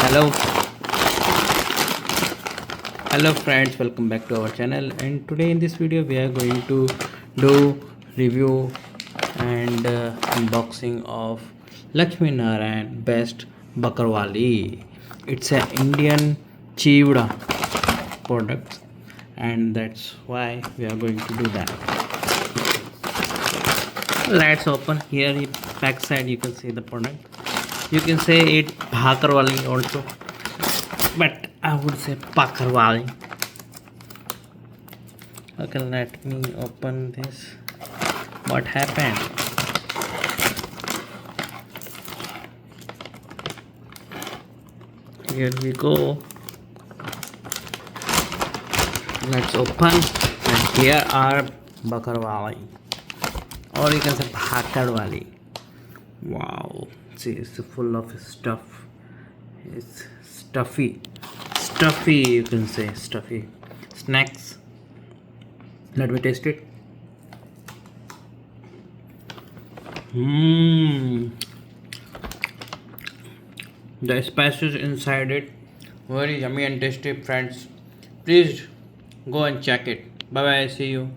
Hello, hello friends, welcome back to our channel. And today in this video we are going to do review and unboxing of Lakshmi Narayan Best Bakarwali. It's an Indian chivda product, and that's why we are going to do that. Let's open. Here in back side you can see the product. You can say it Bhakarwali also, but I would say Pakarwali. Okay, let me open this. What happened? Here we go. Let's open, and here are Bakarwali, or you can say Bhakarwali. Wow, see, it's full of stuff. It's stuffy, you can say stuffy snacks. Let me taste it. The spices inside it very yummy and tasty, friends. Please go and check it. Bye bye, see you.